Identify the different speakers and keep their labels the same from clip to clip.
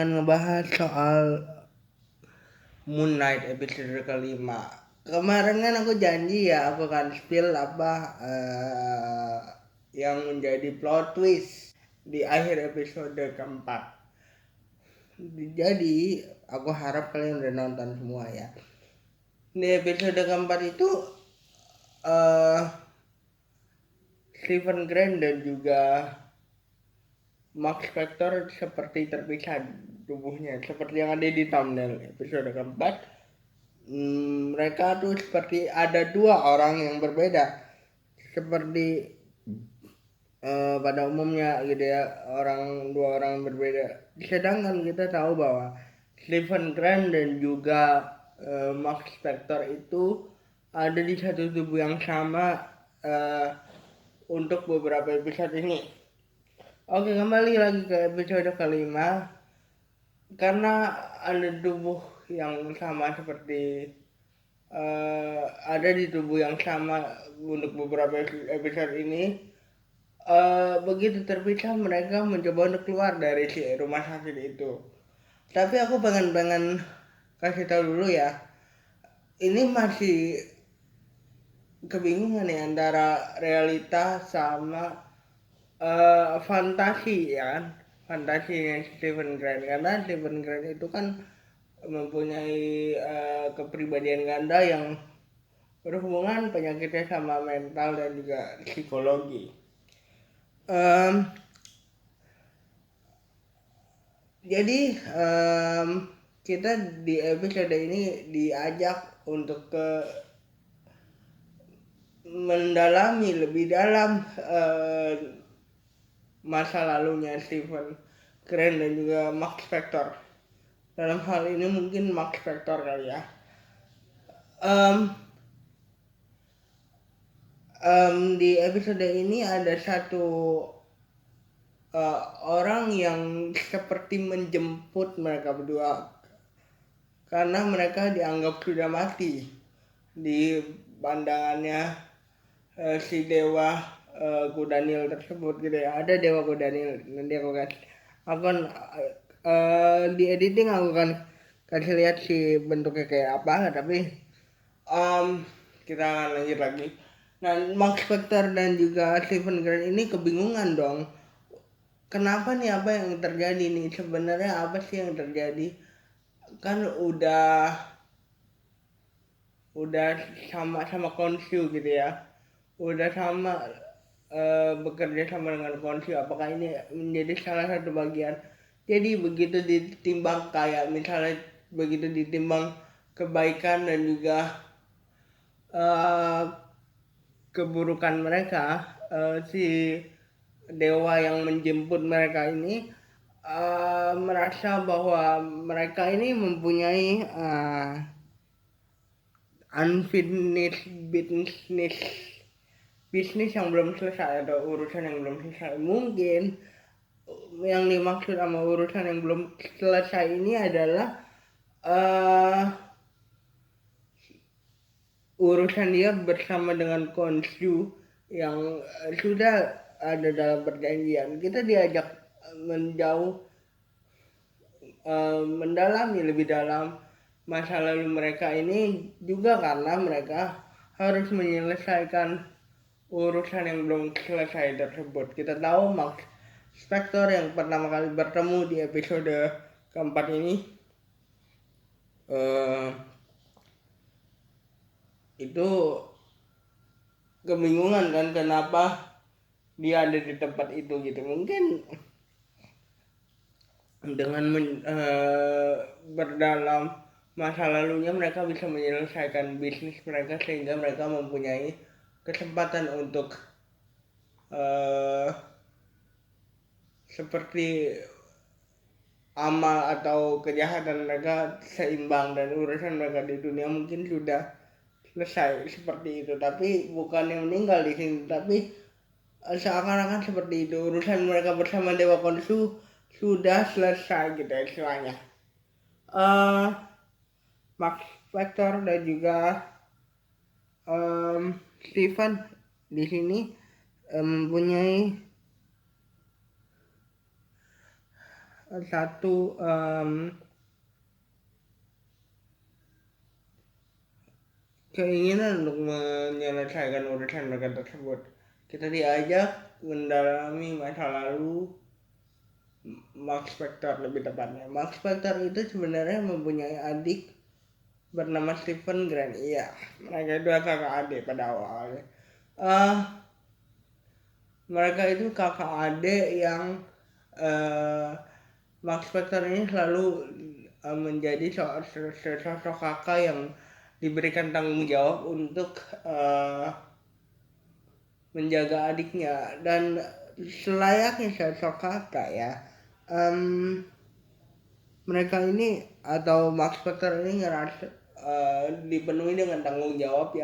Speaker 1: dengan ngebahas soal Moon Knight episode kelima. Kemarin kan aku janji ya aku akan spill apa yang menjadi plot twist di akhir episode keempat. Jadi aku harap kalian udah nonton semua ya. Di episode keempat itu Stephen Grant dan juga Max Factor seperti terpisah tubuhnya, seperti yang ada di thumbnail episode keempat. Mereka tuh seperti ada dua orang yang berbeda, seperti pada umumnya gitu ya, dua orang berbeda. Sedangkan kita tahu bahwa Stephen Grant dan juga Max Factor itu ada di satu tubuh yang sama untuk beberapa episode ini. Oke, kembali lagi ke episode kelima. Karena ada tubuh yang sama seperti ada di tubuh yang sama untuk beberapa episode ini. Begitu terpisah mereka mencoba untuk keluar dari si rumah sakit itu. Tapi aku pengen kasih tahu dulu ya. Ini masih kebingungan ya antara realita sama fantasi ya kan. Fantasinya Stephen Grant, karena Stephen Grant itu kan mempunyai kepribadian ganda yang berhubungan penyakitnya sama mental dan juga psikologi. Jadi kita di episode ini diajak untuk mendalami lebih dalam masa lalunya Stephen Grant dan juga Max Factor. Dalam hal ini mungkin Max Factor kali ya. Di episode ini ada satu orang yang seperti menjemput mereka berdua karena mereka dianggap sudah mati di pandangannya si dewa Kudanil tersebut gitu ya. Ada dewa Kudanil, nanti aku akan di editing aku akan kasih lihat si bentuknya kayak apa, tapi kita akan lanjut lagi. Nah, Max Factor dan juga Stephen Grant ini kebingungan dong. Kenapa nih, apa yang terjadi nih? Sebenarnya apa sih yang terjadi? Kan udah sama Konshu gitu ya. Udah sama bekerja sama dengan Konshu. Apakah ini menjadi salah satu bagian? Jadi begitu ditimbang, kayak misalnya begitu ditimbang kebaikan dan juga keburukan mereka, si dewa yang menjemput mereka ini merasa bahwa mereka ini mempunyai unfinished bisnis yang belum selesai, atau urusan yang belum selesai. Mungkin yang dimaksud sama urusan yang belum selesai ini adalah urusan dia bersama dengan Konshu yang sudah ada dalam perjanjian. Kita diajak menjauh, mendalami lebih dalam masa lalu mereka ini, juga karena mereka harus menyelesaikan urusan yang belum selesai tersebut. Kita tahu Max Factor yang pertama kali bertemu di episode keempat ini itu kebingungan kan, kenapa dia ada di tempat itu gitu. Mungkin dengan berdalam masa lalunya mereka bisa menyelesaikan bisnis mereka sehingga mereka mempunyai kesempatan untuk seperti amal atau kejahatan mereka seimbang dan urusan mereka di dunia mungkin sudah selesai seperti itu. Tapi bukan yang meninggal di sini, tapi seakan-akan seperti itu, urusan mereka bersama Dewa Konshu sudah selesai gitu istilahnya. Max Factor dan juga Stephen di sini mempunyai satu keinginan untuk menyelesaikan urusan mereka tersebut. Kita diajak mendalami masa lalu Max Factor lebih tepatnya. Max Factor itu sebenarnya mempunyai adik bernama Stephen Grant. Iya, mereka itu kakak adik pada awalnya. Mereka itu kakak adik yang Max Factor ini selalu menjadi sosok kakak yang diberikan tanggung jawab untuk menjaga adiknya, dan selayaknya sosok kakak ya, mereka ini atau Max Factor ini ngerasa dipenuhi dengan tanggung jawab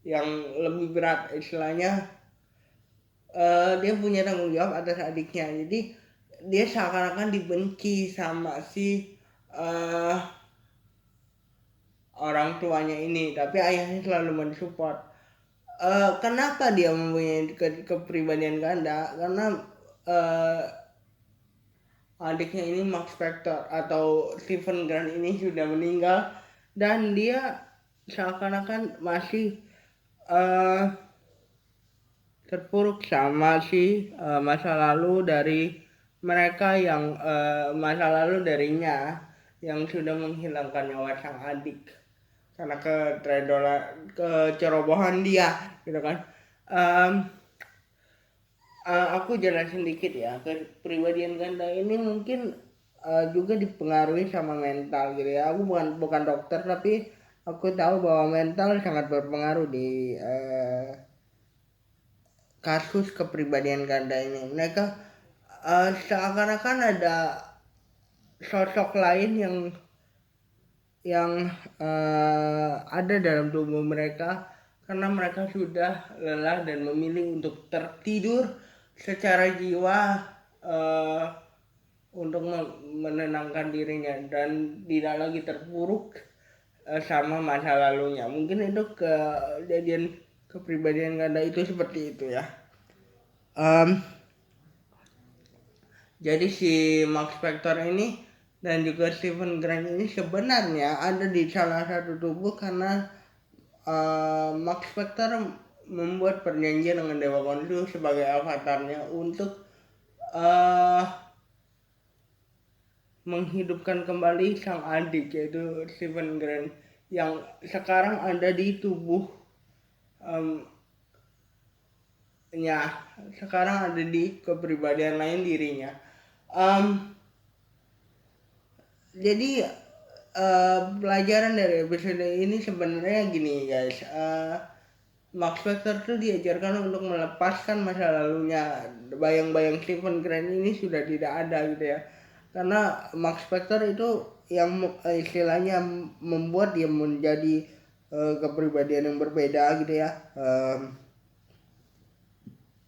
Speaker 1: yang lebih berat. Istilahnya dia punya tanggung jawab atas adiknya, jadi dia seakan-akan dibenci sama si orang tuanya ini, tapi ayahnya selalu mensupport. Kenapa dia mempunyai kepribadian ganda? Karena adiknya ini Max Factor atau Stephen Grant ini sudah meninggal, dan dia seakan-akan masih terpuruk sama si masa lalu dari mereka yang masa lalu darinya yang sudah menghilangkan nyawa sang adik karena kecerobohan dia gitu kan. Aku jelasin dikit ya, kepribadian ganda ini mungkin juga dipengaruhi sama mental gitu ya. Aku bukan dokter, tapi aku tahu bahwa mental sangat berpengaruh di kasus kepribadian ganda ini. Mereka seakan-akan ada sosok lain yang ada dalam tubuh mereka karena mereka sudah lelah dan memilih untuk tertidur secara jiwa untuk menenangkan dirinya dan tidak lagi terpuruk sama masa lalunya. Mungkin itu kejadian kepribadian ganda itu seperti itu ya. Jadi si Max Factor ini dan juga Stephen Grant ini sebenarnya ada di salah satu tubuh karena Max Factor membuat perjanjian dengan Dewa Khonshu sebagai avatarnya untuk menghidupkan kembali sang adik, yaitu Stephen Grant yang sekarang ada di tubuh sekarang ada di kepribadian lain dirinya. Jadi pelajaran dari episode ini sebenarnya gini guys, Max Factor tuh diajarkan untuk melepaskan masa lalunya. Bayang-bayang Stephen Grant ini sudah tidak ada gitu ya, karena Max Factor itu yang istilahnya membuat dia menjadi kepribadian yang berbeda gitu ya.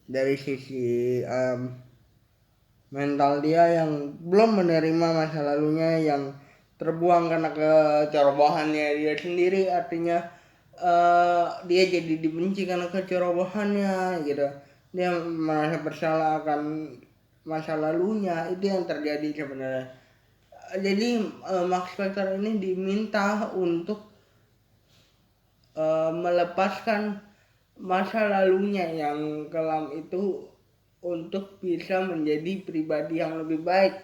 Speaker 1: Dari sisi mental dia yang belum menerima masa lalunya yang terbuang karena kecerobohannya dia sendiri, artinya dia jadi dibenci karena kecerobohannya gitu. Dia merasa bersalah akan masa lalunya, itu yang terjadi sebenarnya. Jadi Max Factor ini diminta untuk melepaskan masa lalunya yang kelam itu untuk bisa menjadi pribadi yang lebih baik.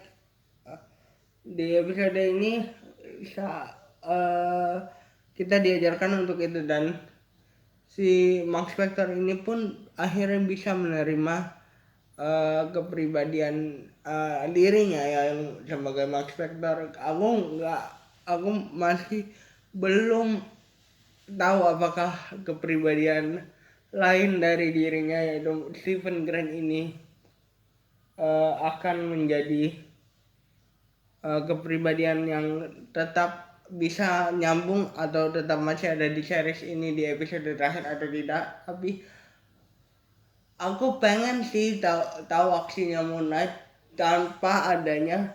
Speaker 1: Di episode ini kita diajarkan untuk itu, dan si Max Factor ini pun akhirnya bisa menerima kepribadian dirinya yang sebagai Max Factor. Aku masih belum tahu apakah kepribadian lain dari dirinya yaitu Stephen Grant ini akan menjadi kepribadian yang tetap bisa nyambung atau tetap masih ada di series ini di episode terakhir atau tidak. Tapi aku pengen sih tahu aksinya Moon Knight tanpa adanya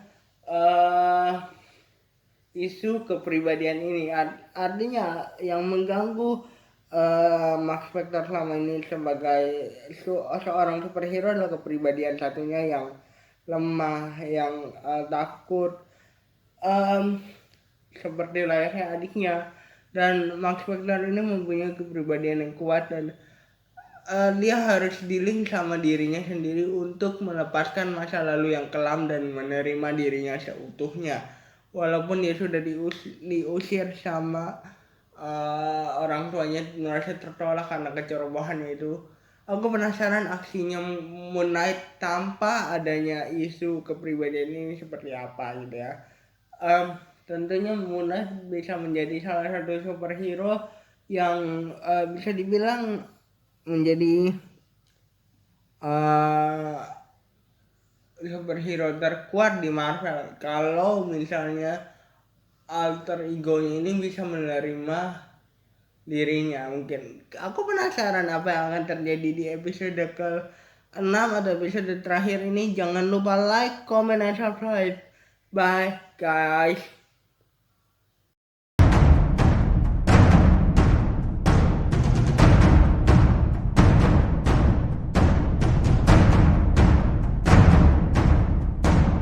Speaker 1: isu kepribadian ini. Artinya yang mengganggu Max Factor selama ini sebagai seorang superhero adalah kepribadian satunya yang lemah, yang takut, em, seperti layaknya adiknya. Dan Max Factor ini mempunyai kepribadian yang kuat dan dia harus dealing sama dirinya sendiri untuk melepaskan masa lalu yang kelam dan menerima dirinya seutuhnya. Walaupun dia sudah diusir sama orang tuanya, merasa tertolak karena kecerobohannya itu. Aku penasaran aksinya Moon Knight tanpa adanya isu kepribadian ini seperti apa gitu ya. Tentunya Moon Knight bisa menjadi salah satu superhero yang bisa dibilang menjadi uh, superhero terkuat di Marvel kalau misalnya alter egonya ini bisa menerima dirinya. Mungkin aku penasaran apa yang akan terjadi di episode ke-6 atau episode terakhir ini. Jangan lupa like, comment, and subscribe. Bye guys.